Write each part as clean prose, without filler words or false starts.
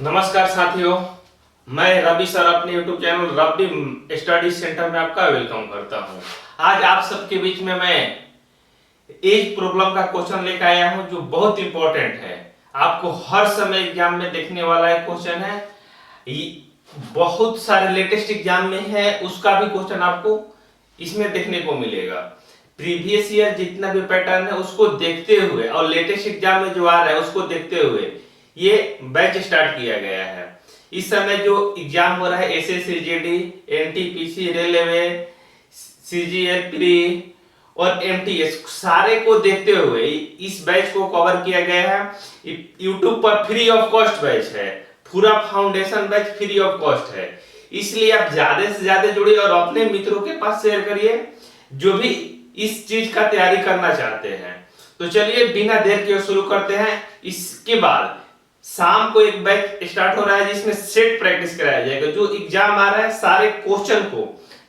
नमस्कार साथियों, मैं रवि सर अपने YouTube channel Ravi study centre में आपका वेलकम करता हूं। आज आप सबके बीच में मैं एज प्रॉब्लम का क्वेश्चन लेकर आया हूं जो बहुत इंपॉर्टेंट है। आपको हर समय एग्जाम में देखने वाला एक क्वेश्चन है। बहुत सारे लेटेस्ट एग्जाम में है, उसका भी क्वेश्चन आपको इसमें देखने को मिलेगा। प्रीवियस ईयर जितना भी पैटर्न है उसको देखते हुए और लेटेस्ट एग्जाम में जो आ रहा है उसको देखते हुए ये बैच स्टार्ट किया गया है। इस समय जो एग्जाम हो रहा है SSC GD, NTPC, railway, CGL pre और एमटीएस सारे को देखते हुए इस बैच को कवर किया गया है। यूट्यूब पर फ्री ऑफ कॉस्ट बैच है, पूरा foundation batch free of cost है। इसलिए आप ज्यादा से ज्यादा जुड़िए और अपने मित्रों के पास शेयर करिए जो भी इस चीज का तैयारी करना चाहते हैं। तो चलिए बिना देर के शुरू करते हैं। इसके बाद शाम को एक बैच स्टार्ट हो रहा है जिसमें सेट प्रैक्टिस कराया जाएगा। जो एग्जाम आ रहा है सारे क्वेश्चन को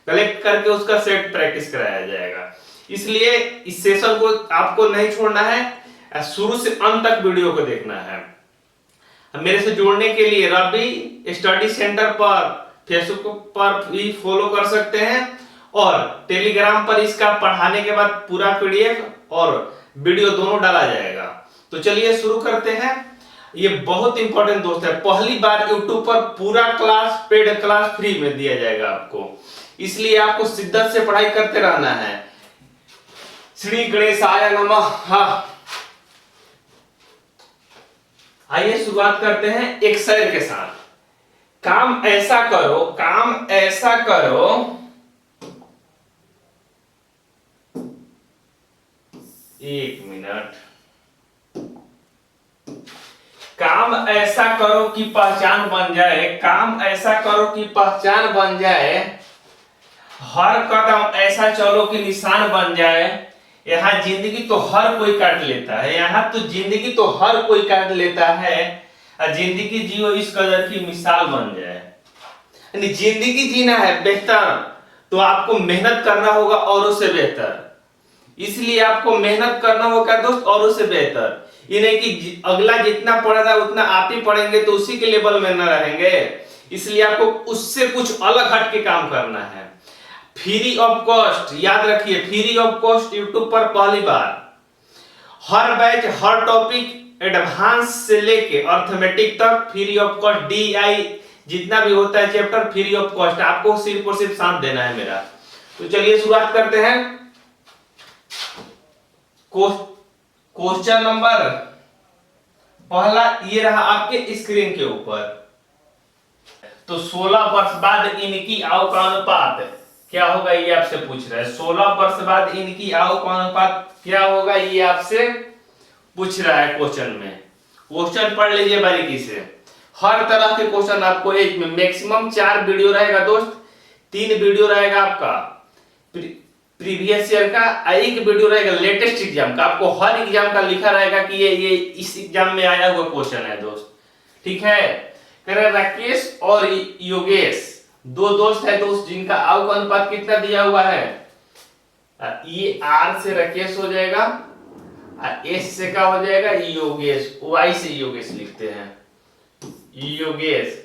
कलेक्ट करके उसका सेट प्रैक्टिस कराया जाएगा। इसलिए इस सेशन को आपको नहीं छोड़ना है, शुरू से अंत तक वीडियो को देखना है। मेरे से जुड़ने के लिए रवि स्टडी सेंटर पर फेसबुक पर भी फॉलो कर सकते हैं और टेलीग्राम पर इसका पढ़ाने के बाद पूरा पीडीएफ और वीडियो दोनों डाला जाएगा। तो चलिए शुरू करते हैं। ये बहुत इंपॉर्टेंट दोस्त है, पहली बार YouTube पर पूरा क्लास पेड क्लास फ्री में दिया जाएगा आपको, इसलिए आपको शिद्दत से पढ़ाई करते रहना है। श्री गणेशाय नमः। आइए शुरुआत करते हैं एक शेर के साथ। काम ऐसा करो, काम ऐसा करो, एक मिनट। काम ऐसा करो कि पहचान बन जाए, काम ऐसा करो कि पहचान बन जाए, हर कदम ऐसा चलो कि निशान बन जाए। यहाँ जिंदगी तो हर कोई काट लेता है, यहाँ तो जिंदगी तो हर कोई काट लेता है, जिंदगी जियो इस कदर की मिसाल बन जाए। यानी जिंदगी जीना है बेहतर तो आपको मेहनत करना होगा औरों से बेहतर। इसलिए आपको मेहनत करना होगा दोस्त औरों से बेहतर। ये नहीं कि अगला जितना पढ़ रहा है उतना आप ही पढ़ेंगे तो उसी के लेवल में न रहेंगे। इसलिए आपको उससे कुछ अलग हट के काम करना है। फ्री ऑफ कॉस्ट, याद रखिए, फ्री ऑफ कॉस्ट यूट्यूब पर पहली बार। हर बैच हर टॉपिक एडवांस से लेके अर्थमेटिक तक फ्री ऑफ कॉस्ट। डीआई जितना भी होता है चैप्टर फ्री ऑफ कॉस्ट, आपको सिर्फ और सिर्फ साथ देना है मेरा। तो चलिए शुरुआत करते हैं। क्वेश्चन नंबर पहला ये रहा आपके स्क्रीन के ऊपर। तो 16 वर्ष बाद इनकी आयु का अनुपात क्या होगा ये आपसे पूछ रहा है। 16 वर्ष बाद इनकी आयु का अनुपात क्या होगा ये आपसे पूछ रहा है क्वेश्चन में। क्वेश्चन पढ़ लीजिए बारीकी से। हर तरह के क्वेश्चन आपको एज में मैक्सिमम 4 वीडियो रहेगा दोस्त। 3 वीडियो रहेगा आपका प्रीवियस ईयर का, एक वीडियो रहेगा लेटेस्ट एग्जाम का। आपको हर एग्जाम का लिखा रहेगा कि ये इस एग्जाम में आया हुआ क्वेश्चन है दोस्त, ठीक है। कह रहे राकेश और योगेश दो दोस्त है दोस्त जिनका आयु का अनुपात कितना दिया हुआ है। ये आर से राकेश हो जाएगा, एस से क्या हो जाएगा योगेश, वाई से योगेश लिखते हैं। योगेश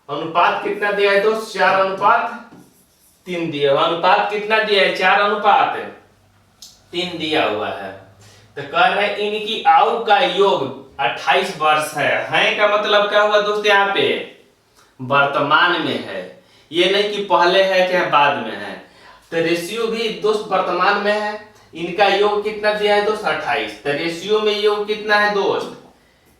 अनुपात कितना दिया है दोस्त 4:3 दिया हुआ। अनुपात कितना दिया है 4:3 दिया हुआ है। तो कह रहे इनकी आयु का योग 28 वर्ष है का मतलब क्या हुआ दोस्त, यहाँ पे वर्तमान में है, ये नहीं कि पहले है चाहे बाद में है। तो रेशियो भी दोस्त वर्तमान में है। इनका योग कितना दिया है दोस्त 28। तो रेशियो में योग कितना है दोस्त,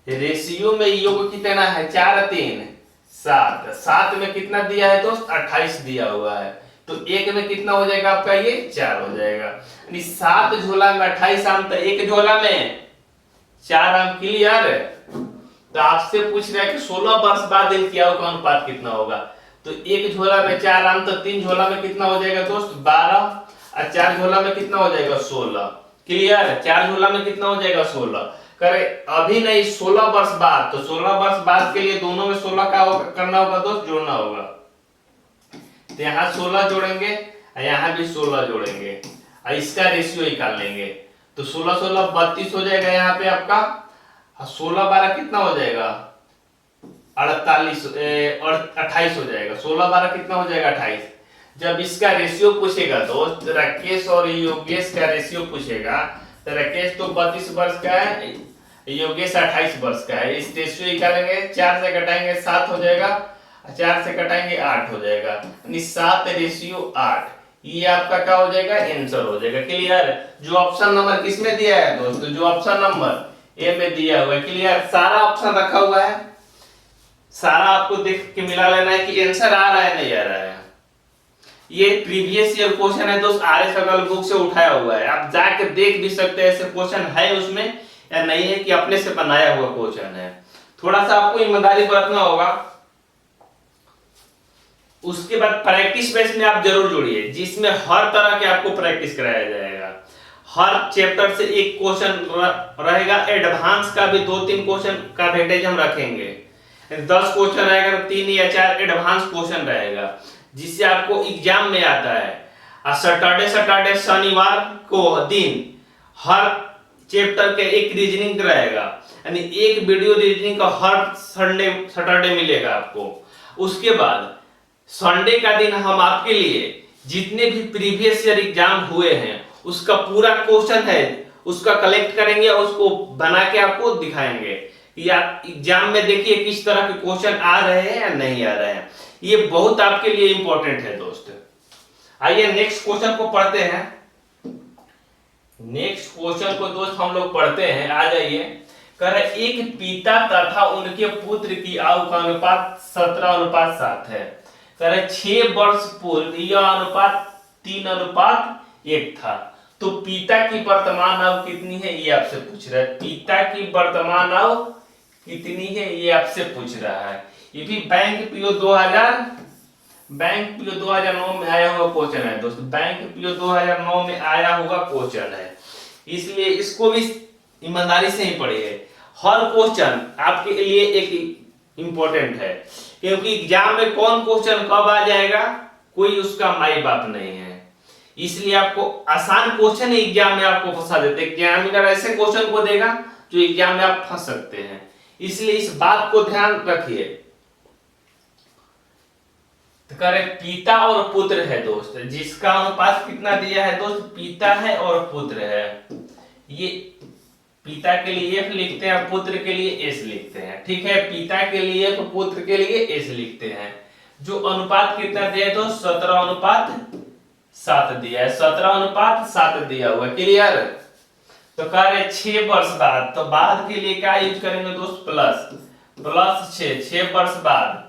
रेशियो में योग कितना है 4:3 7। 7 में कितना दिया है दोस्त 28 दिया हुआ है। तो एक में कितना हो जाएगा आपका ये 4 हो जाएगा। यानी 7 झोला में 28 आम, तो एक झोला में 4 आम। क्लियर। तो आपसे पूछ रहा है कि 16 वर्ष बाद इनकी आयु का अनुपात कितना होगा। तो एक झोला में 4 आम, तो 3 झोला में कितना हो जाएगा दोस्त 12 और 4 झोला में कितना हो जाएगा 16। क्लियर। 4 झोला में कितना हो जाएगा 16। करे अभी नहीं 16 वर्ष बाद। तो 16 वर्ष बाद के लिए दोनों में 16 का करना होगा दोस्त, जोड़ना होगा। तो यहाँ 16 जोड़ेंगे और यहाँ भी 16 जोड़ेंगे और इसका रेशियो निकाल लेंगे। तो 16 16 32 हो जाएगा यहाँ पे आपका। 16 12 कितना हो जाएगा 48 और 28 हो जाएगा। 16 12 कितना हो जाएगा 28। जब इसका रेशियो पूछेगा दोस्त, राकेश और योगेश का रेशियो पूछेगा, तो राकेश तो 32 वर्ष का है, योगेश 28 वर्ष का है। इस रेशियो निकालेंगे, 4 से घटाएंगे 7 हो जाएगा, 4 से घटाएंगे 8 हो जाएगा, यानी 7:8। ये आपका क्या हो जाएगा, आंसर हो जाएगा। क्लियर। जो ऑप्शन नंबर किसमें दिया है दोस्तों, जो ऑप्शन नंबर ए में दिया हुआ है। क्लियर। सारा ऑप्शन रखा हुआ है, सारा आपको देख के मिला लेना है कि आंसर आ रहा है नहीं आ रहा है। ये प्रीवियस ईयर क्वेश्चन है दोस्त, आर एस अग्रवाल बुक से उठाया हुआ है। आप जाके देख भी सकते हैं ऐसे क्वेश्चन है उसमें या नहीं है, कि अपने से बनाया हुआ क्वेश्चन है। थोड़ा सा आपको ईमानदारी बरतना होगा। उसके बाद प्रैक्टिस बेस में आप जरूर जुड़िए, जिसमें हर तरह के आपको प्रैक्टिस कराया जाएगा। हर चैप्टर से एक क्वेश्चन रहेगा, एडवांस का भी 2-3 क्वेश्चन का वेटेज हम रखेंगे। 10 क्वेश्चन रहेगा, 3 या 4 एडवांस क्वेश्चन रहेगा, जिससे आपको एग्जाम में आता है। सैटरडे शनिवार को दिन हर चैप्टर के एक रीजनिंग रहेगा, यानी एक वीडियो रीजनिंग का हर सैटरडे मिलेगा आपको। उसके बाद संडे का दिन हम आपके लिए जितने भी प्रीवियस ईयर एग्जाम हुए हैं उसका पूरा क्वेश्चन है, उसका कलेक्ट करेंगे और उसको बना के आपको दिखाएंगे। या एग्जाम में देखिए किस तरह के क्वेश्चन आ रहे हैं या नहीं आ रहे हैं। ये बहुत आपके लिए इंपॉर्टेंट है दोस्त। आइए नेक्स्ट क्वेश्चन को पढ़ते हैं। नेक्स्ट क्वेश्चन को दोस्त हम लोग पढ़ते हैं। आ जाइए। कह रहे एक पिता तथा उनके पुत्र की आयु का अनुपात 17:7 है। कह रहे 6 वर्ष पूर्व यह अनुपात 3:1 था। तो पिता की वर्तमान आयु कितनी है ये आपसे पूछ रहा है। पिता की वर्तमान आयु कितनी है ये आपसे पूछ रहा है। ये भी बैंक पीओ 2009 में आया हुआ क्वेश्चन है दोस्तों। बैंक पीओ 2009 में आया हुआ क्वेश्चन है, इसलिए इसको भी ईमानदारी से ही पढ़िए। हर क्वेश्चन आपके लिए एक इंपॉर्टेंट है, क्योंकि एग्जाम में कौन क्वेश्चन कब आ जाएगा कोई उसका माई बाप नहीं है। इसलिए आपको आसान क्वेश्चन एग्जाम में आपको फंसा देते हैं। एग्जामिनर ऐसे क्वेश्चन को देगा जो एग्जाम में आप फंस सकते हैं, इसलिए इस बात को ध्यान रखिए। तो करे पिता और पुत्र है दोस्त, जिसका अनुपात कितना दिया है दोस्त, पिता है और पुत्र है। ये पिता के लिए F लिखते हैं, पुत्र के लिए S लिखते हैं। ठीक है, पिता के लिए F, पुत्र के लिए S लिखते हैं। जो अनुपात कितना दिया है तो 17:7 दिया है। 17:7 दिया हुआ। क्लियर। तो कह रहे 6 वर्ष बाद, तो बाद के लिए क्या यूज करेंगे दोस्त, प्लस 6 वर्ष बाद,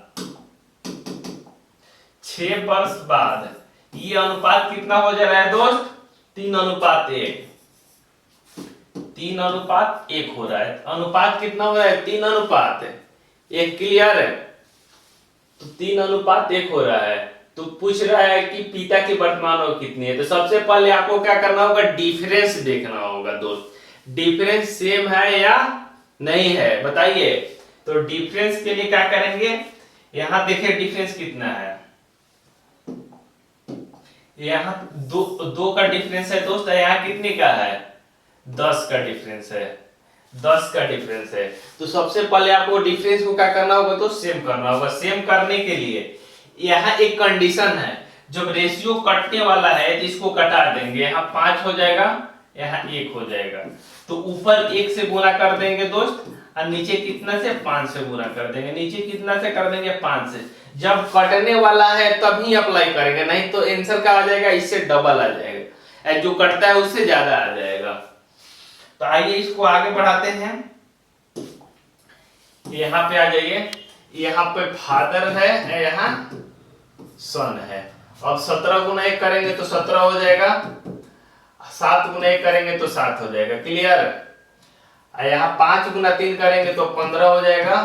6 वर्ष बाद ये अनुपात कितना हो जा रहा है दोस्त, 3:1। 3:1 हो रहा है। अनुपात कितना हो रहा है, 3:1। क्लियर है। तो 3:1 हो रहा है। तो पूछ रहा है कि पिता की वर्तमान आयु कितनी है। तो सबसे पहले आपको क्या करना होगा, डिफरेंस देखना होगा दोस्त। डिफरेंस सेम है या नहीं है बताइए। तो डिफरेंस के लिए क्या करेंगे, यहां देखिए डिफरेंस कितना है। यहाँ दो का डिफरेंस है दोस्त, यहाँ कितने का है, 10 का डिफरेंस है। 10 का डिफरेंस है। तो सबसे पहले आपको डिफरेंस को क्या करना होगा, तो सेम करना होगा। सेम करने के लिए यहाँ एक कंडीशन है, जब रेशियो कटने वाला है तो इसको कटा देंगे। यहाँ 5 हो जाएगा, यहाँ 1 हो जाएगा। तो ऊपर 1 से गुणा कर देंगे दोस्त, और नीचे कितना से, 5 से गुणा कर देंगे। नीचे कितना से कर देंगे, 5 से। जब कटने वाला है तभी अप्लाई करेंगे, नहीं तो आंसर का आ जाएगा इससे डबल आ जाएगा, जो कटता है उससे ज्यादा आ जाएगा। तो आइए इसको आगे बढ़ाते हैं। यहाँ पे आ जाइए। यहाँ पे फादर है, यहाँ सन है। अब 17 गुना 1 करेंगे तो 17 हो जाएगा, 7 गुना 1 करेंगे तो 7 हो जाएगा। क्लियर। यहाँ 5 गुना 3 करेंगे तो 15 हो जाएगा,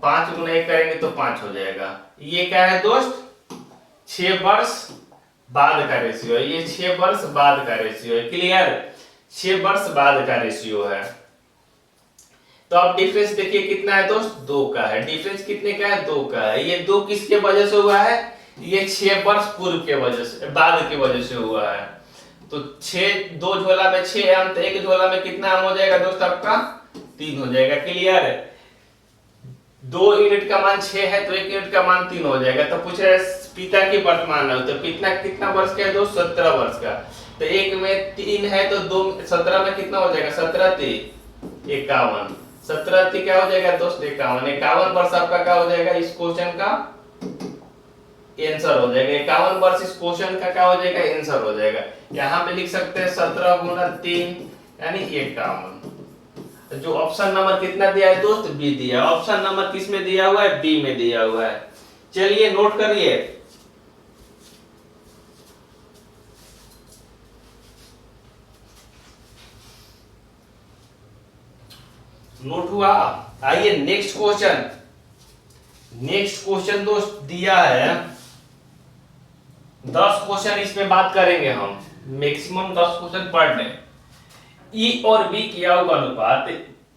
5 गुना 1 करेंगे तो 5 हो जाएगा। ये क्या है दोस्त, 6 वर्ष बाद का रेशियो है। ये 6 वर्ष बाद का रेशियो है। क्लियर। 6 वर्ष बाद का रेशियो है। तो अब डिफरेंस देखिए कितना है दोस्त, 2 का है। डिफरेंस कितने का है, 2 का है। ये 2 किसके वजह से हुआ है, ये 6 वर्ष पूर्व के वजह से, बाद के वजह से हुआ है। तो 2 झोला में 6 आम, तो 1 झोला में कितना आम हो जाएगा दोस्त आपका, 3 हो जाएगा। क्लियर। 2 यूनिट का मान 6 है तो 1 यूनिट का मान 3 हो जाएगा। तो पूछ रहे पिता की वर्तमान आयु, तो पिता कितना वर्ष का है दोस्त? 17 वर्ष का। तो 1 में 3 है तो 2 17 में कितना हो जाएगा? 17 3 51। 17 3 क्या हो जाएगा दोस्त? 51। 51 वर्ष आपका क्या हो जाएगा? इस क्वेश्चन का आंसर हो जाएगा। 51 वर्ष इस क्वेश्चन का क्या हो जाएगा? आंसर हो जाएगा। यहाँ पे लिख सकते हैं 17 गुना 3 यानी 51। जो ऑप्शन नंबर कितना दिया है दोस्त? बी दिया। ऑप्शन नंबर किस में दिया हुआ है? बी में दिया हुआ है। चलिए नोट करिए। नोट हुआ? आइए नेक्स्ट क्वेश्चन। नेक्स्ट क्वेश्चन दोस्त दिया है 10 क्वेश्चन, इसमें बात करेंगे हम। Maximum 10 question per day. E और बी की आयु का अनुपात,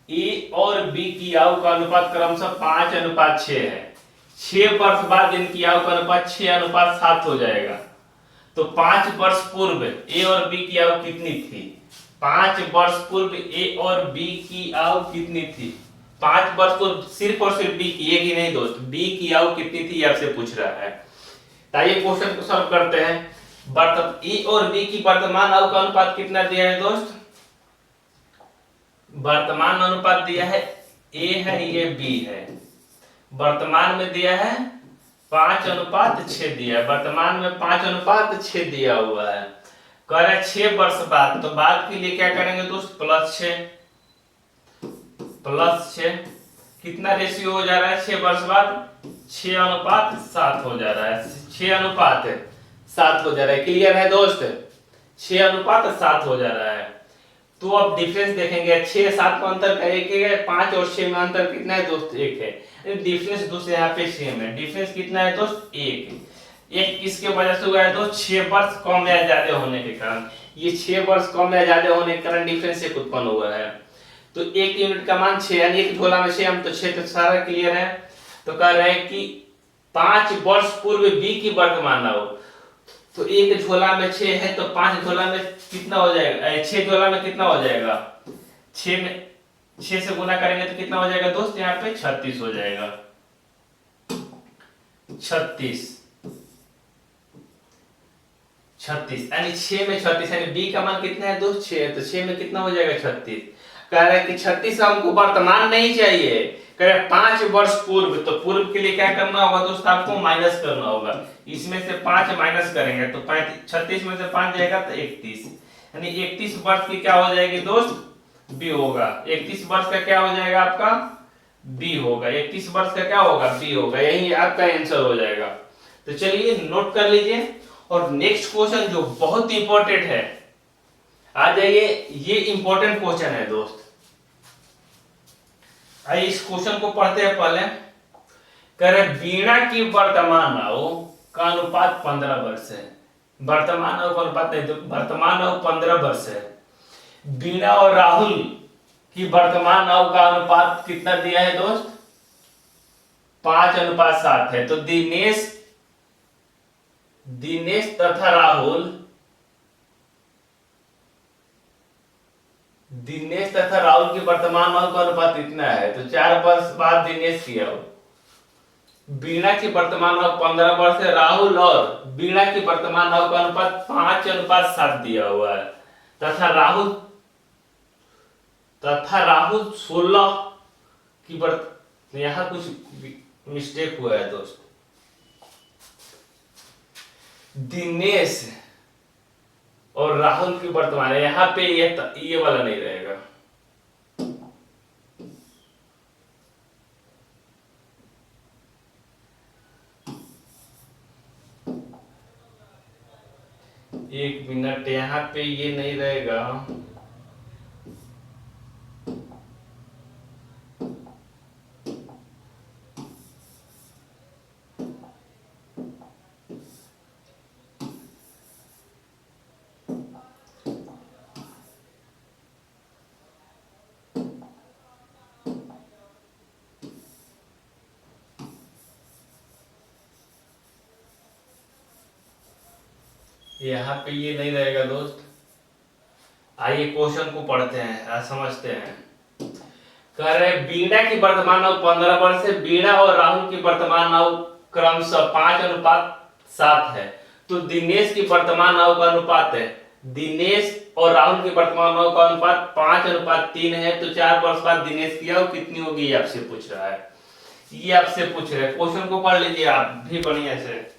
ए और बी की आयु का अनुपात क्रमशः 5:6 है। 6 वर्ष बाद इनकी आयु का अनुपात 6:7 हो जाएगा। तो 5 वर्ष पूर्व ए और बी की आयु कितनी थी? 5 वर्ष पूर्व ए और बी की आयु कितनी थी? 5 वर्ष पूर्व सिर्फ और सिर्फ बी की, एक ही नहीं दोस्त, बी की आयु कितनी थी आपसे पूछ रहा है। आइए क्वेश्चन को सॉल्व करते हैं। ए और बी की वर्तमान आयु का अनुपात कितना दिया है दोस्त? वर्तमान अनुपात दिया है, ए है ये बी है। वर्तमान में दिया है 5:6 दिया है। वर्तमान में 5:6 दिया हुआ है। कह रहा है 6 वर्ष बाद, तो बाद के लिए क्या करेंगे दोस्त? +6 कितना रेशियो हो जा रहा है? 6 वर्ष बाद 6:7 हो जा रहा है। 6:7 हो जा रहा है। क्लियर है दोस्त? 6:7 हो जा रहा है। तो अब डिफरेंस देखेंगे। 6 7 का अंतर का एक है, 5 और 6 में अंतर कितना है दोस्त? 1 है। डिफरेंस दोस्त यहाँ पे सेम है। डिफरेंस कितना है दोस्त? 1 किसके वजह से हुआ है दोस्त? 6 वर्ष कम या ज्यादा होने के कारण। ये 6 वर्ष कम या ज्यादा होने के कारण डिफरेंस एक उत्पन्न हुआ है। तो 1 यूनिट का मान 6 यानी एक झोला में 6, हम तो 6 तो सारा क्लियर है। तो कह रहे हैं कि 5 वर्ष पूर्व बी की वर्तमान आयु, तो एक झोला में 6 है तो 5 झोला में कितना हो जाएगा? 6 झोला में कितना हो जाएगा? 6 से गुना करेंगे तो कितना हो जाएगा दोस्त? यहाँ पे 36 हो जाएगा। 36 यानी 6 में 36 यानी बी का मान कितना है दोस्त? 6 है। तो 6 में कितना हो जाएगा? 36। कह रहा है कि 36 हमको वर्तमान नहीं चाहिए, कह रहा है 5 वर्ष पूर्व। तो पूर्व के लिए क्या करना होगा दोस्त? आपको माइनस करना होगा। इसमें से 5 माइनस करेंगे तो 36 में से 5 जाएगा तो 31, यानी 31 वर्ष की क्या हो जाएगी दोस्त? बी होगा। 31 वर्ष का क्या हो जाएगा आपका? बी होगा। 31 वर्ष का क्या होगा? बी होगा। यही आपका आंसर हो जाएगा। तो चलिए नोट कर लीजिए। और नेक्स्ट क्वेश्चन जो बहुत इंपॉर्टेंट है, आ जाइए। ये इंपॉर्टेंट क्वेश्चन है दोस्त। आइए इस क्वेश्चन को पढ़ते हैं पहले। कह रहे वीणा की वर्तमान आयु का अनुपात 15 वर्ष है। वर्तमान आयु का अनुपात नहीं, तो वर्तमान आयु 15 वर्ष है। वीणा और राहुल की वर्तमान आयु का अनुपात कितना दिया है दोस्त? 5:7 है। तो दिनेश तथा राहुल की वर्तमान आयु का अनुपात इतना है। तो 4 वर्ष बाद दिनेश की आयु। वीणा की वर्तमान आयु 15 वर्ष है। राहुल और वीणा की वर्तमान आयु का अनुपात 5:7 दिया हुआ है। तथा राहुल 16 की यहाँ कुछ मिस्टेक हुआ है दोस्त। दिनेश और राहुल की वर्तमान है, यहाँ पे ये वाला नहीं रहेगा। एक मिनट, यहाँ पे ये नहीं रहेगा। यहाँ पे ये नहीं रहेगा दोस्त। आइए क्वेश्चन को पढ़ते हैं, समझते हैं। कह रहे वीणा की वर्तमान आयु 15 वर्ष है। वीणा और राहुल की वर्तमान आयु क्रमशः 5:7 है। तो दिनेश की वर्तमान आयु का अनुपात है, दिनेश और राहुल की वर्तमान आयु का अनुपात 5:3 है। तो 4 वर्ष बाद दिनेश की आयु कितनी होगी, ये आपसे पूछ रहा है। ये आपसे पूछ रहे हैं, क्वेश्चन को पढ़ लीजिए आप भी बढ़िया से।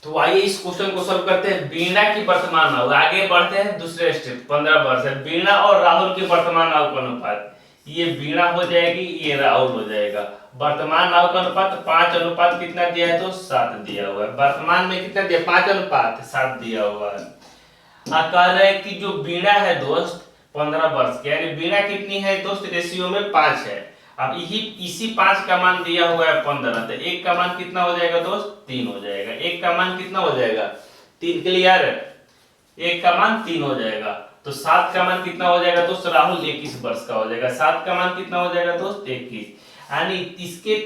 तो आइए इस क्वेश्चन को सॉल्व करते हैं। वीणा की वर्तमान आयु, आगे बढ़ते हैं दूसरे स्टेप, 15 वर्ष है। वीणा और राहुल की वर्तमान आयु का अनुपात, ये वीणा हो जाएगी, ये राहुल हो जाएगा। वर्तमान आयु का अनुपात 5 कितना दिया है, तो 7 दिया हुआ है। वर्तमान में कितना दिया, 5:7 दिया हुआ है। कह रहे हैं कि जो वीणा है दोस्त 15 वर्ष की, यानी वीणा कितनी है दोस्त, रेशियो में 5 है। अब इसी 5 का मान दिया हुआ है 15, तो 1 का मान कितना हो जाएगा दोस्त, 3 हो जाएगा। 1 का मान कितना हो जाएगा, 3, क्लियर। 1 का मान 3 हो जाएगा। तो 7 का मान कितना हो जाएगा दोस्त, राहुल 21 वर्ष का हो जाएगा। 7 का मान कितना हो जाएगा दोस्त, 21, यानी इसके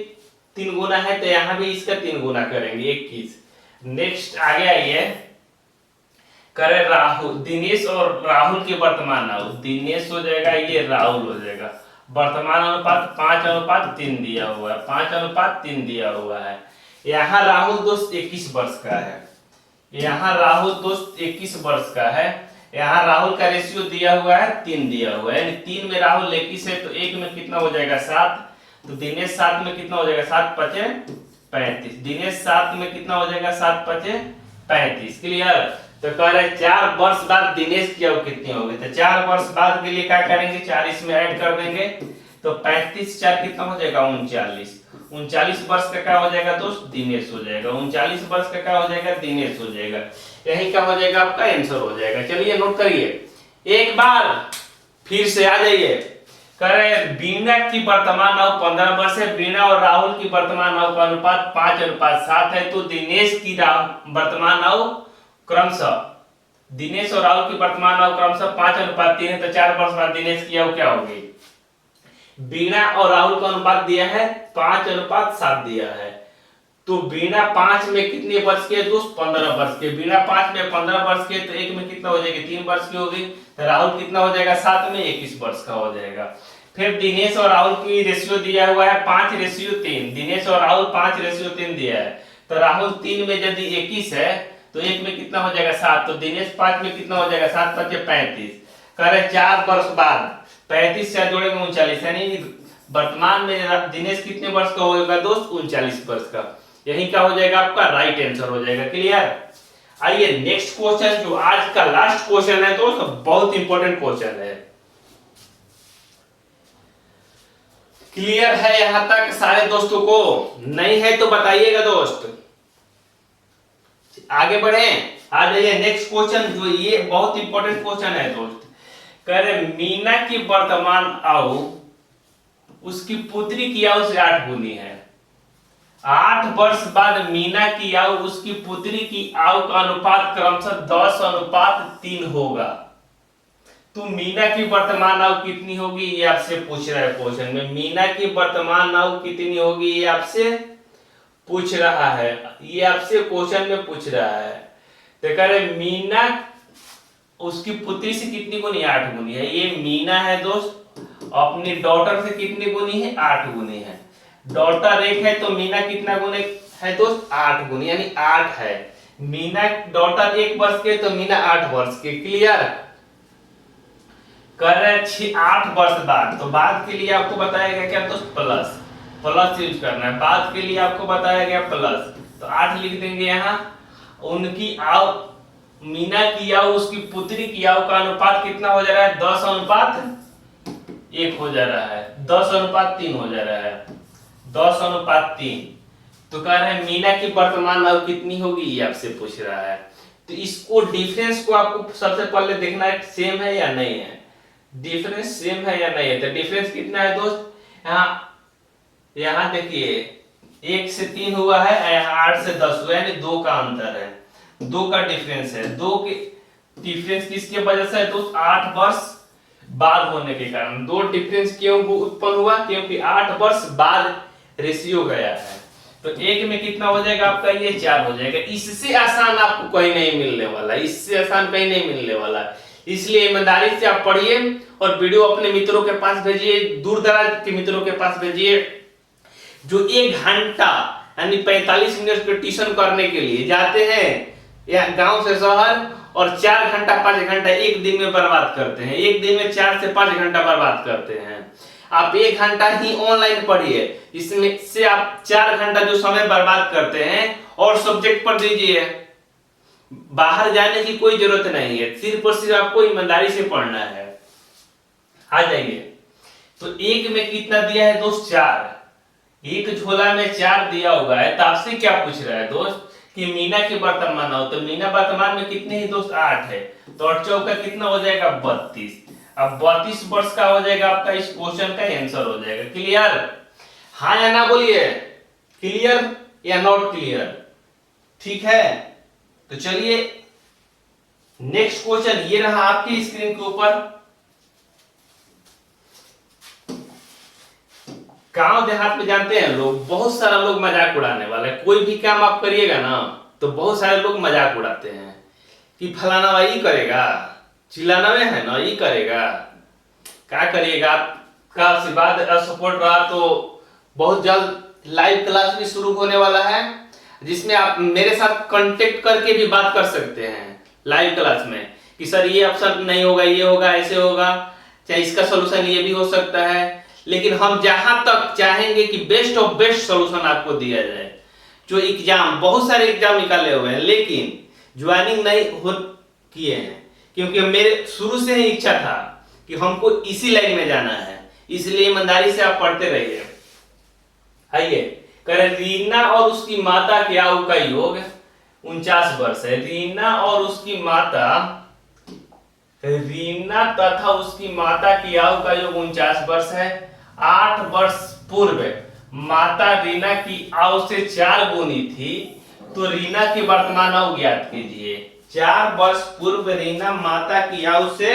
3 गुना है, तो यहाँ भी इसका 3 गुना करेंगे, 21। नेक्स्ट आगे आइए, करे राहुल, दिनेश और राहुल की वर्तमान आयु, दिनेश हो जाएगा, ये राहुल हो जाएगा। वर्तमान अनुपात 5:3 दिया हुआ है, 5:3 दिया हुआ है। यहाँ राहुल दोस्त 21 वर्ष का है, यहाँ राहुल दोस्त 21 वर्ष का है। यहाँ राहुल का रेशियो दिया हुआ है 3 दिया हुआ है, यानी 3 में राहुल 21 है, तो 1 में कितना हो जाएगा, 7। तो दिनेश 7 में कितना हो जाएगा, 7×5 = 35। दिनेश 7 में कितना हो जाएगा, 7×5 = 35, क्लियर। तो कह रहे 4 वर्ष बाद दिनेश की आयु कितनी होगी, तो 4 वर्ष बाद के लिए क्या करेंगे, 4 इसमें ऐड कर देंगे, तो 35 4 कितना हो जाएगा, 39। 39 वर्ष का क्या हो जाएगा दोस्त, दिनेश हो जाएगा। 39 वर्ष का क्या हो जाएगा, दिनेश हो जाएगा। यही क्या हो जाएगा, आपका आंसर हो जाएगा। चलिए नोट करिए, एक बार फिर से आ जाइए। कह रहे वीणा की वर्तमान आयु 15 वर्ष है। वीणा और राहुल की वर्तमान आयु का अनुपात 5:7 है। तो दिनेश की वर्तमान आयु क्रमशः, दिनेश और राहुल की वर्तमान आयु क्रमशः 5:3 है। तो 4 वर्ष बाद दिनेश की आयु क्या होगी, वीणा और राहुल का अनुपात दिया है 5:7 दिया है। तो वीणा 5 में कितने वर्ष के दोस्त, 15 वर्ष के। वीणा 5 में 15 वर्ष के, तो 1 में कितना हो जाएगी, 3 वर्ष की होगी। तो राहुल कितना हो जाएगा, 7 में 21 वर्ष का हो जाएगा। फिर दिनेश और राहुल की रेशियो दिया हुआ है 5:3। दिनेश और राहुल 5:3 दिया है। तो राहुल 3 में यदि 21 है, तो 1 में कितना हो जाएगा, 7। तो दिनेश 5 में कितना हो जाएगा, 7×5 = 35। कह रहे 4 वर्ष बाद 35 से जोड़ेंगे 39, यानी वर्तमान में दिनेश कितने वर्ष का होगा दोस्त, 39 वर्ष का। यही क्या हो जाएगा, आपका राइट आंसर हो जाएगा, क्लियर। आइए नेक्स्ट क्वेश्चन, जो आज का लास्ट क्वेश्चन है दोस्त, बहुत इंपॉर्टेंट क्वेश्चन है। क्लियर है यहां तक सारे दोस्तों को, नहीं है तो बताइएगा दोस्त। आगे बढ़े, आ जाइए नेक्स्ट क्वेश्चन, जो ये बहुत इंपॉर्टेंट क्वेश्चन है दोस्त। कह रहे मीना की वर्तमान आयु उसकी पुत्री की आयु से 8 गुनी है। 8 वर्ष बाद मीना की आयु उसकी पुत्री की आयु का अनुपात क्रमशः 10:3 होगा। तो मीना की वर्तमान आयु कितनी होगी, ये आपसे पूछ रहा है क्वेश्चन में। मीना की वर्तमान आयु कितनी होगी, ये आपसे पूछ रहा है, ये आपसे क्वेश्चन में पूछ रहा है। तो कह रहे मीना उसकी पुत्री से कितनी गुनी, 8 गुनी है। ये मीना है दोस्त, अपनी डॉटर से कितनी गुनी है, 8 गुनी है। डॉटर 1 है, तो मीना कितना गुनी है दोस्त, 8 गुनी, यानी 8 है। मीना डॉटर 1 वर्ष के, तो मीना 8 वर्ष के, क्लियर। कर रहे 8 वर्ष बाद, तो बाद के लिए आपको बताया गया क्या दोस्त, प्लस यूज करना है। बाद के लिए आपको बताया गया प्लस, तो 8 लिख देंगे यहाँ। उनकी आयु, मीना की आयु उसकी पुत्री की आयु का अनुपात कितना हो जा रहा है, 10:1 हो जा रहा है, 10:3 हो जा रहा है, 10:3। तो कह रहे हैं मीना की वर्तमान आयु कितनी होगी, ये आपसे पूछ रहा है। तो इसको डिफरेंस को आपको सबसे पहले देखना है, सेम है या नहीं है, डिफरेंस सेम है या नहीं है। तो डिफरेंस कितना है दोस्त, यहाँ देखिए 1 से 3 हुआ है, यहाँ 8 से 10 हुआ है, यानी 2 का अंतर है, 2 का डिफरेंस है। 2 के डिफरेंस किसके वजह से है दोस्त, 8 वर्ष बाद होने के कारण। 2 डिफरेंस क्यों उत्पन्न हुआ, क्योंकि 8 वर्ष बाद रेशियो गया है। तो 1 में कितना हो जाएगा आपका, ये 4 हो जाएगा। इससे आसान आपको कहीं नहीं मिलने वाला, इससे आसान कहीं नहीं मिलने वाला। इसलिए ईमानदारी से आप पढ़िए और वीडियो अपने मित्रों के पास भेजिए, दूर दराज के मित्रों के पास भेजिए जो 1 घंटा यानी 45 मिनट के ट्यूशन करने के लिए जाते हैं या गांव से शहर, और 4 घंटा 5 घंटा एक दिन में बर्बाद करते हैं। एक दिन में 4 से 5 घंटा बर्बाद करते हैं। आप 1 घंटा ही ऑनलाइन पढ़िए, इसमें से आप 4 घंटा जो समय बर्बाद करते हैं और सब्जेक्ट पर दीजिए। बाहर जाने की कोई जरूरत नहीं है, सिर्फ और सिर्फ आपको ईमानदारी से पढ़ना है। आ जाइए, तो 1 में कितना दिया है दोस्त, 4। एक झोला में 4 दिया हुआ है, तो आपसे क्या पूछ रहा है दोस्त कि मीना की वर्तमान हो, तो मीना वर्तमान में कितने ही दोस्त, 8 है। तो 8 चौका कितना हो जाएगा, 32। अब 32 वर्ष का हो जाएगा आपका, इस क्वेश्चन का आंसर हो जाएगा। क्लियर? हाँ या ना बोलिए, क्लियर या नॉट क्लियर? ठीक है, तो चलिए नेक्स्ट क्वेश्चन ये रहा आपकी स्क्रीन के ऊपर। गांव देहात में जानते हैं लोग, बहुत सारा लोग मजाक उड़ाने वाले। कोई भी काम आप करिएगा ना तो बहुत सारे लोग मजाक उड़ाते हैं कि फलाना भाई करेगा, चिल्लाना में है ना, ये करेगा। क्या करिएगा, आपका आशीर्वाद सपोर्ट रहा तो बहुत जल्द लाइव क्लास भी शुरू होने वाला है, जिसमें आप मेरे साथ कांटेक्ट करके भी बात कर सकते हैं लाइव क्लास में कि सर ये ऑप्शन नहीं होगा, ये होगा, ऐसे होगा, चाहे इसका सोल्यूशन ये भी हो सकता है। लेकिन हम जहां तक चाहेंगे कि बेस्ट ऑफ बेस्ट सोल्यूशन आपको दिया जाए। जो एग्जाम, बहुत सारे एग्जाम निकाले हुए हैं लेकिन ज्वाइनिंग नहीं हो किए हैं, क्योंकि मेरे शुरू से ही इच्छा था कि हमको इसी लाइन में जाना है। इसलिए ईमानदारी से आप पढ़ते रहिए। आइए, करें रीना और उसकी माता के आयु का योग 49 वर्ष है। रीना और उसकी माता, रीना तथा उसकी माता की आयु का योग 49 वर्ष है। 8 वर्ष पूर्व माता रीना की आयु से 4 गुनी थी, तो रीना की वर्तमान आयु ज्ञात कीजिए। 4 वर्ष पूर्व रीना माता की आयु से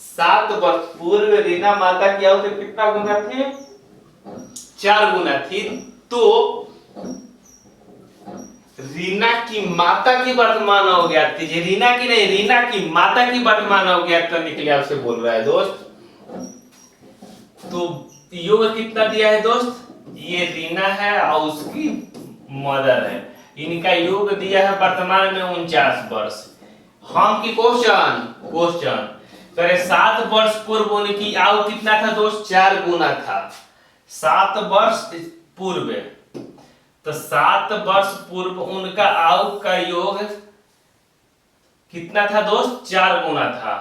7 वर्ष पूर्व रीना माता की आयु से कितना गुना थी, 4 गुना थी। तो रीना की माता की वर्तमान आयु ज्ञात कीजिए। रीना की नहीं, रीना की माता की वर्तमान आयु ज्ञात करने के लिए आपसे बोल रहा है दोस्त। तो योग कितना दिया है दोस्त, ये रीना है और उसकी मदर है, इनका योग दिया है वर्तमान में 49 वर्ष। हम की क्वेश्चन करे 7 वर्ष पूर्व उनकी आयु कितना था दोस्त, 4 गुना था। 7 वर्ष पूर्व, तो 7 वर्ष पूर्व उनका आयु का योग कितना था दोस्त, 4 गुना था।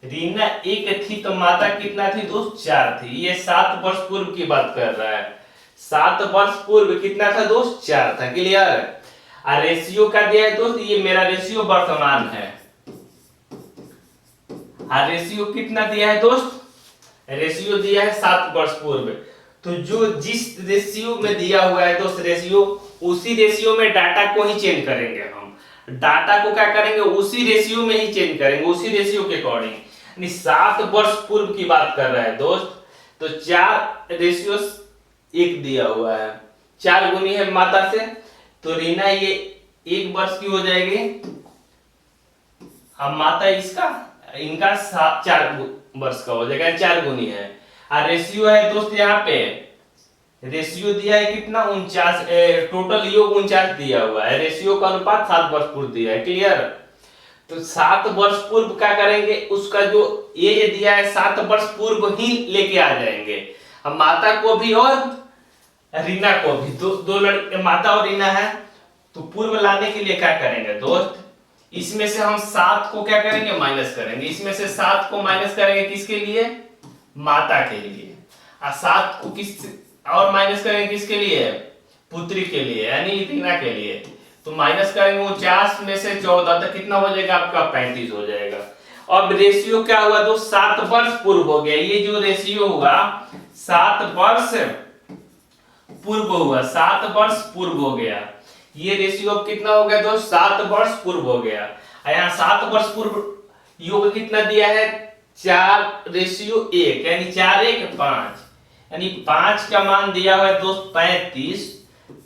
रीना 1 थी तो माता कितना थी दोस्त, 4 थी। ये 7 वर्ष पूर्व की बात कर रहा है। 7 वर्ष पूर्व कितना था दोस्त, 4 था। क्लियर? और रेशियो का दिया है दोस्त, ये मेरा रेशियो वर्तमान है। और रेशियो कितना दिया है दोस्त, रेशियो दिया है 7 वर्ष पूर्व। तो जो जिस रेशियो में दिया हुआ है दोस्त रेशियो, उसी रेशियो में डाटा को ही चेंज करेंगे। हम डाटा को क्या करेंगे, उसी रेशियो में ही चेंज करेंगे, उसी रेशियो के अकॉर्डिंग। 7 वर्ष पूर्व की बात कर रहा है दोस्त। तो 4 रेशियो 1 दिया हुआ है, 4 गुनी है माता से, तो रीना ये 1 वर्ष की हो जाएगी। अब माता इनका 4 वर्ष का हो जाएगा, 4 गुनी है। और रेशियो है दोस्त, यहाँ पे रेशियो दिया है कितना, 49, टोटल योग 49 दिया हुआ है। रेशियो का अनुपात 7 वर्ष पूर्व दिया है। क्लियर? तो 7 वर्ष पूर्व क्या करेंगे, उसका जो एज दिया है 7 वर्ष पूर्व ही लेके आ जाएंगे। अब माता को भी और रीना को भी, दो लड़के माता और रीना है, तो पूर्व लाने के लिए क्या करेंगे दोस्त, इसमें से हम 7 को क्या करेंगे, माइनस करेंगे। इसमें से 7 को माइनस करेंगे किसके लिए, माता के लिए। और 7 को किस और माइनस करेंगे किसके लिए, पुत्री के लिए यानी रीना के लिए। तो माइनस करेंगे 49 में से 14, तो कितना हो जाएगा आपका, 35 हो जाएगा। अब रेशियो क्या हुआ दोस्त, 7 वर्ष पूर्व हो गया। ये जो रेशियो हुआ 7 वर्ष पूर्व हुआ, 7 वर्ष पूर्व हो गया। ये रेशियो अब कितना हो गया दोस्त, 7 वर्ष पूर्व हो गया। यहाँ 7 वर्ष पूर्व योग कितना दिया है, 4:1 यानी 4 1 5, यानी 5 का मान दिया हुआ है दोस्त 35,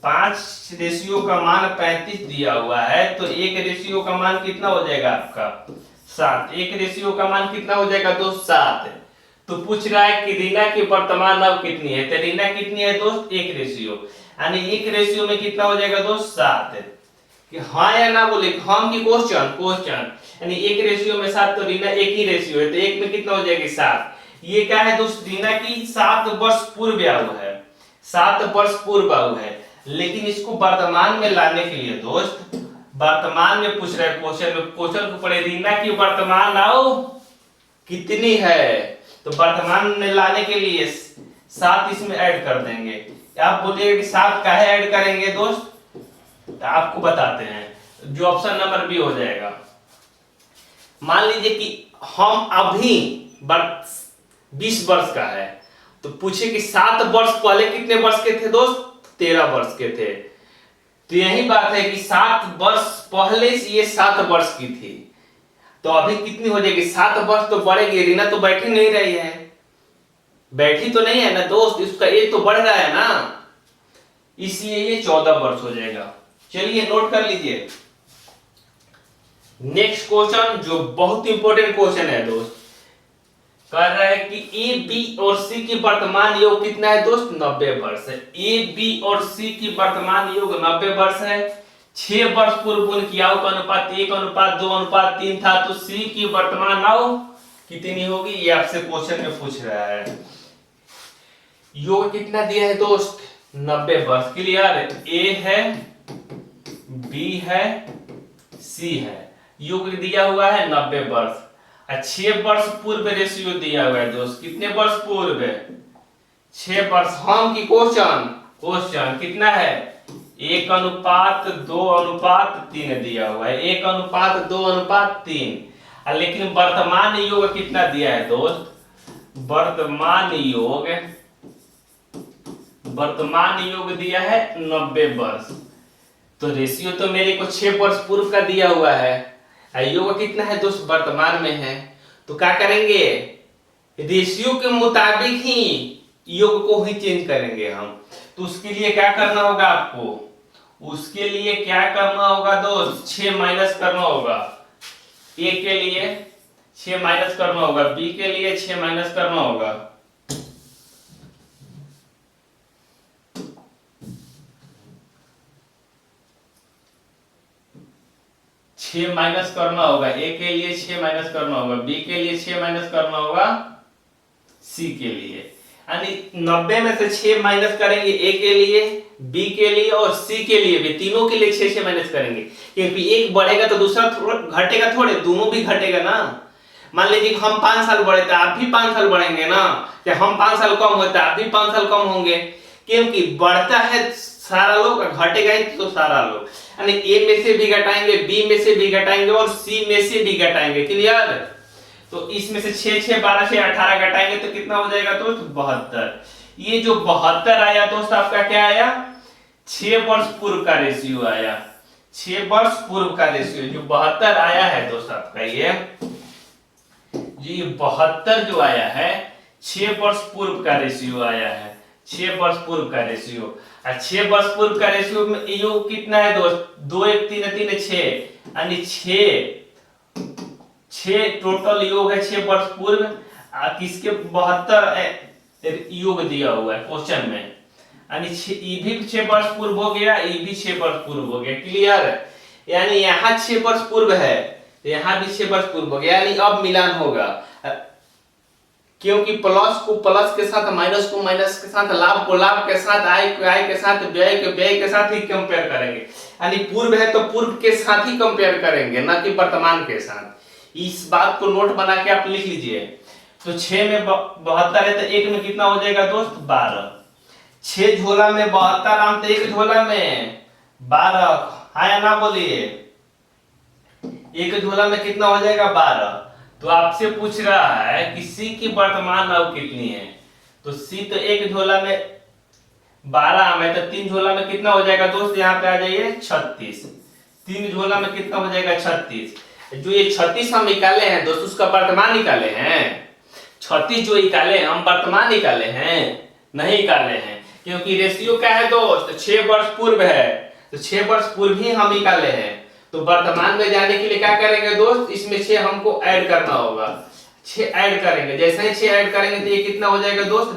5 रेशियो का मान 35 दिया हुआ है, तो 1 रेशियो का मान कितना हो जाएगा आपका 7। 1 रेशियो का मान कितना हो जाएगा दोस्त 7। तो पूछ रहा है कि रीना की वर्तमान नव कितनी है, तो रीना कितनी है दोस्त 1 रेशियो, यानी 1 रेशियो में कितना हो जाएगा दोस्त 7। कि हाँ या ना बोले, हम की क्वेश्चन यानी 1 रेशियो में 7, तो रीना 1 ही रेशियो है, तो 1 में कितना हो जाएगी 7। ये क्या है दोस्त, रीना की 7 वर्ष पूर्व आयु है, 7 वर्ष पूर्व आयु है। लेकिन इसको वर्तमान में लाने के लिए दोस्त, वर्तमान में पूछ रहा है क्वेश्चन को पढ़े, रीना की वर्तमान आयु कितनी है, तो वर्तमान में लाने के लिए 7 इसमें ऐड कर देंगे। आप बोलिएगा कि 7 काहे ऐड करेंगे दोस्त, तो आपको बताते हैं, जो ऑप्शन नंबर बी हो जाएगा। मान लीजिए कि हम अभी 20 वर्ष का है, तो पूछे कि 7 वर्ष पहले कितने वर्ष के थे दोस्त, 13 वर्ष के थे। तो यही बात है कि 7 वर्ष पहले से ये 7 वर्ष की थी, तो अभी कितनी हो जाएगी 7 वर्ष तो बढ़ेगी। रीना तो बैठी नहीं रही है, बैठी तो नहीं है ना दोस्त, इसका एज तो बढ़ रहा है ना, इसलिए ये 14 वर्ष हो जाएगा। चलिए नोट कर लीजिए। नेक्स्ट क्वेश्चन जो बहुत इंपॉर्टेंट क्वेश्चन है दोस्त, कह रहा है कि ए बी और सी की वर्तमान योग कितना है दोस्त 90 वर्ष है। ए बी और सी की वर्तमान योग 90 वर्ष है। 6 वर्ष पूर्व उनकी आयु का अनुपात 1:2:3 था, तो सी की वर्तमान आयु कितनी होगी, ये आपसे क्वेश्चन में पूछ रहा है। योग कितना दिया है दोस्त 90 वर्ष। क्लियर, ए है, बी है, सी है, योग दिया हुआ है 90 वर्ष। 6 वर्ष पूर्व रेशियो दिया हुआ है दोस्त, कितने वर्ष पूर्व 6 वर्ष। हम की क्वेश्चन कितना है 1:2:3 दिया हुआ है, 1:2:3। लेकिन वर्तमान योग कितना दिया है दोस्त, वर्तमान योग दिया है 90 वर्ष। तो रेशियो तो मेरे को 6 वर्ष पूर्व का दिया हुआ है, योग कितना है दोस्त वर्तमान में है, तो क्या करेंगे रेशियो के मुताबिक ही योग को ही चेंज करेंगे हम। तो उसके लिए क्या करना होगा आपको, उसके लिए क्या करना होगा दोस्त 6 माइनस करना होगा। ए के लिए 6 माइनस करना होगा, बी के लिए 6 माइनस करना होगा। माइनस करना होगा, ए के लिए 6 माइनस करना होगा, बी के लिए 6 माइनस करना होगा, सी के लिए। यानी 90 में से 6 माइनस करेंगे, ए के लिए, बी के लिए और सी के लिए भी, तीनों के लिए 6 माइनस करेंगे, क्योंकि एक बढ़ेगा तो दूसरा घटेगा थोड़े, दोनों भी घटेगा ना। मान लीजिए हम 5 साल बढ़े तो आप भी 5 साल बढ़ेंगे ना, या हम 5 साल कम होता है आप भी 5 साल कम होंगे, क्योंकि बढ़ता है सारा लोग, घटेगा ही तो सारा लोग। यानी ए में से भी घटाएंगे, बी में से भी घटाएंगे और सी में से भी घटाएंगे। क्लियर, तो इसमें से 6 6 12 से 18 घटाएंगे तो कितना हो जाएगा दोस्त 72। ये जो 72 आया दोस्त आपका क्या आया 6 वर्ष पूर्व का रेशियो आया, 6 वर्ष पूर्व का रेशियो जो 72 आया है दोस्त आपका, ये 72 जो आया है 6 वर्ष पूर्व का रेशियो आया है, 6 वर्ष पूर्व का रेशियो। 6 वर्ष पूर्व का रेशियो में योग कितना है दोस्त 2 1 3 3 6, यानी 6 टोटल योग है 6 वर्ष पूर्व। किसके 72 योग दिया हुआ है क्वेश्चन में, यानी ये भी 6 वर्ष पूर्व हो गया, ये भी 6 वर्ष पूर्व हो गया। क्लियर, यानी यहाँ 6 वर्ष पूर्व है, यहाँ भी 6 वर्ष पूर्व हो गया, यानी अब मिलान होगा, क्योंकि प्लस को प्लस के साथ, माइनस को माइनस के साथ, लाभ को लाभ के साथ, आय को आय के साथ, व्यय को व्यय के साथ ही कंपेयर करेंगे। यानी पूर्व है तो पूर्व के साथ ही कंपेयर करेंगे, ना कि वर्तमान के साथ। इस बात को नोट बना के आप लिख लीजिए। तो 6 में 72 है तो 1 में कितना हो जाएगा दोस्त 12। 6 झोला में 72 आम तो 1 झोला में 12, हाँ ना बोलिए, 1 झोला में कितना हो जाएगा 12। तो आपसे पूछ रहा है कि सी की वर्तमान आयु कितनी है, तो सी तो 1 झोला में 12 आम है, तो 3 झोला में कितना हो जाएगा दोस्त, यहाँ पे आ जाइए 36। 3 झोला में कितना हो जाएगा 36। जो ये 36 हम निकाले हैं दोस्त उसका वर्तमान निकाले हैं, 36 जो निकाले हम वर्तमान निकाले हैं नहीं निकाले हैं, क्योंकि रेशियो क्या है दोस्त, 6 वर्ष पूर्व है, तो 6 वर्ष पूर्व ही हम निकाले हैं। तो वर्तमान में जाने के लिए क्या करेंगे दोस्त, इसमें 6 हमको ऐड करना होगा। 6 ऐड करेंगे, जैसे ही 6 ऐड करेंगे तो ये कितना हो जाएगा दोस्त,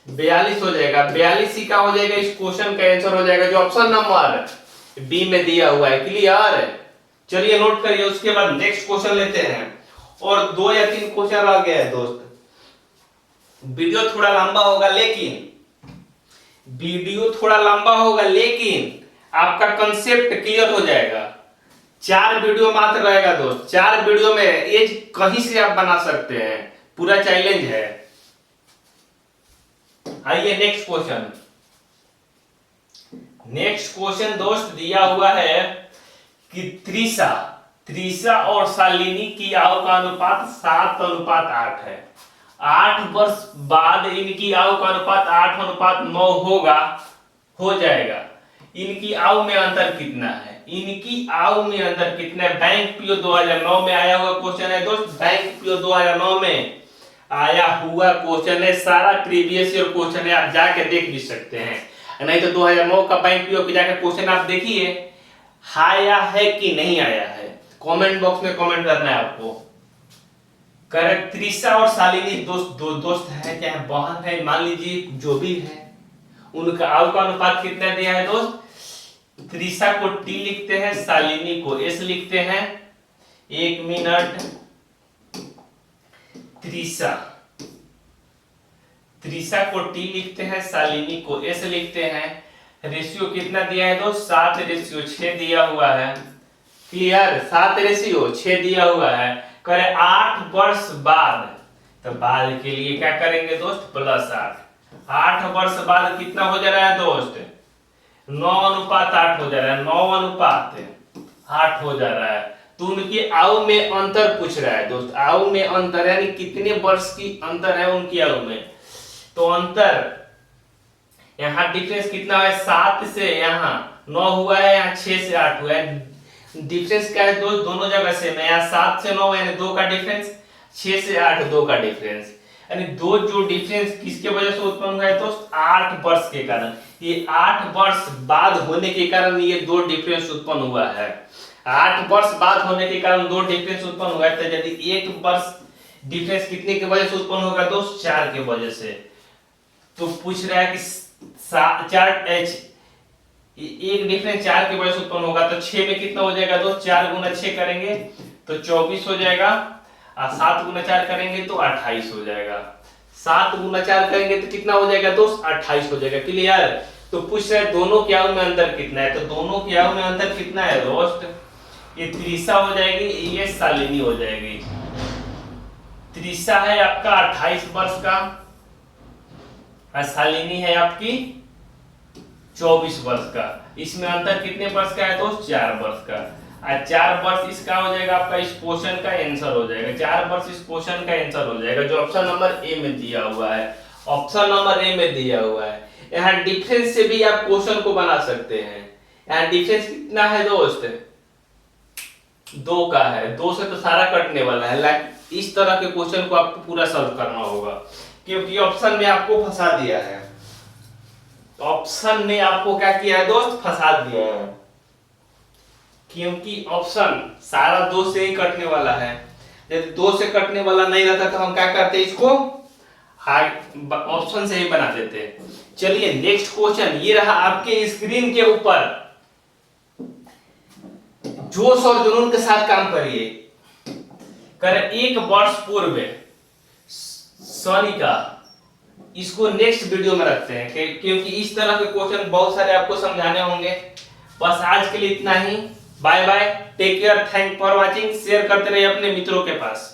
42 हो जाएगा। 42 ही का हो जाएगा, इस क्वेश्चन का आंसर हो जाएगा जो ऑप्शन नंबर बी में दिया हुआ है। क्लियर? चलिए नोट करिए। उसके बाद नेक्स्ट क्वेश्चन लेते हैं, और 2 या 3 क्वेश्चन रह गए हैं दोस्त। वीडियो थोड़ा लंबा होगा लेकिन आपका कंसेप्ट क्लियर हो जाएगा। 4 वीडियो मात्र रहेगा दोस्त। 4 वीडियो में एज कहीं से आप बना सकते हैं, पूरा चैलेंज है। आइए नेक्स्ट क्वेश्चन दोस्त दिया हुआ है कि त्रिशा और शालिनी की आयु का अनुपात 7:8 है। 8 वर्ष बाद इनकी आयु का अनुपात 8:9 हो जाएगा। इनकी आयु में अंतर कितना है? बैंक पीओ 2009 में आया हुआ क्वेश्चन है दोस्त। बैंक पीओ 2009 में आया हुआ क्वेश्चन है, सारा प्रीवियस ईयर क्वेश्चन है, आप जाके देख भी सकते हैं। नहीं तो 2009 का बैंक पीओ पे जाकर क्वेश्चन आप देखिए, आया है कि नहीं आया है। कमेंट बॉक्स में कमेंट करना है आपको। करेक्ट, त्रिशा और शालिनी दोस्त है, चाहे बहन है, मान लीजिए जो भी है, उनका आयु का अनुपात कितना दिया है दोस्त। त्रिशा को टी लिखते हैं, शालिनी को एस लिखते हैं। 1 मिनट। त्रिशा को टी लिखते हैं, शालिनी को एस लिखते हैं। रेशियो कितना दिया है दोस्त, 7:6 दिया हुआ है। क्लियर? 7:6 दिया हुआ है। करे 8 वर्ष बाद, तो बाद के लिए क्या करेंगे दोस्त, +8। 8 वर्ष बाद कितना हो जा रहा है दोस्त, 9:8 हो जा रहा है। 9:8 हो जा रहा है। तो उनकी आयु में अंतर पूछ रहा है दोस्त। आयु में अंतर यानी कितने वर्ष की अंतर है उनकी आयु में। तो अंतर यहाँ डिफरेंस कितना है, 7 से यहाँ 9 हुआ है, यहाँ 6 से 8 हुआ है। डिफरेंस क्या है दोस्त, दोनों जगह सेम है। यहाँ 7 से 9 यानी 2 का डिफरेंस, 6 से 8 2 का डिफरेंस, यानी दो जो डिफरेंस किसके वजह से उत्पन्न हुआ है दोस्त, 8 वर्ष के कारण। ये 8 वर्ष बाद होने के कारण ये 2 डिफरेंस उत्पन्न हुआ है। 8 वर्ष बाद होने के कारण 2 डिफरेंस उत्पन्न हुआ है। तो यदि 1 वर्ष डिफरेंस कितने की वजह से उत्पन्न होगा दोस्त, 4 की वजह से। तो पूछ रहा है कि 1 डिफरेंस 4 की वजह से उत्पन्न होगा, तो 6 में कितना हो जाएगा दोस्त, 4 गुना 6 करेंगे तो 24 हो जाएगा, और 7 गुना 4 करेंगे तो 28 हो जाएगा। 7 गुना 4 करेंगे तो कितना हो जाएगा दोस्त, 28 हो जाएगा। क्लियर? तो पूछ रहा है दोनों की आयु में अंतर कितना है। तो दोनों की आयु में अंतर कितना है दोस्त, ये त्रिशा हो जाएगी, ये शालिनी हो जाएगी। त्रिशा है आपका 28 वर्ष का, और शालिनी है आपकी 24 वर्ष का। इसमें अंतर कितने वर्ष का है दोस्त, 4 वर्ष का। और 4 वर्ष इसका हो जाएगा आपका, इस क्वेश्चन का आंसर हो जाएगा। 4 वर्ष इस क्वेश्चन का आंसर हो जाएगा, जो ऑप्शन नंबर ए में दिया हुआ है। ऑप्शन नंबर ए में दिया हुआ है। यहाँ डिफरेंस से भी आप क्वेश्चन को बना सकते हैं। यहाँ डिफरेंस कितना है दोस्त, 2 का है। 2 से तो सारा कटने वाला है। इस तरह के क्वेश्चन को आपको पूरा सॉल्व करना होगा, क्योंकि ऑप्शन में आपको फंसा दिया है। ऑप्शन ने आपको क्या किया है दोस्त, फंसा दिया है, क्योंकि ऑप्शन सारा 2 से ही कटने वाला है। यदि 2 से कटने वाला नहीं रहता तो हम क्या करते, इसको ऑप्शन से ही बना देते। चलिए नेक्स्ट क्वेश्चन ये रहा आपके स्क्रीन के ऊपर। जोश और जुनून के साथ काम करिए। कर 1 वर्ष पूर्व सॉरी का, इसको नेक्स्ट वीडियो में रखते हैं, क्योंकि इस तरह के क्वेश्चन बहुत सारे आपको समझाने होंगे। बस आज के लिए इतना ही। Bye bye, take care, thank for watching. Share करते रहिए अपने मित्रों के पास।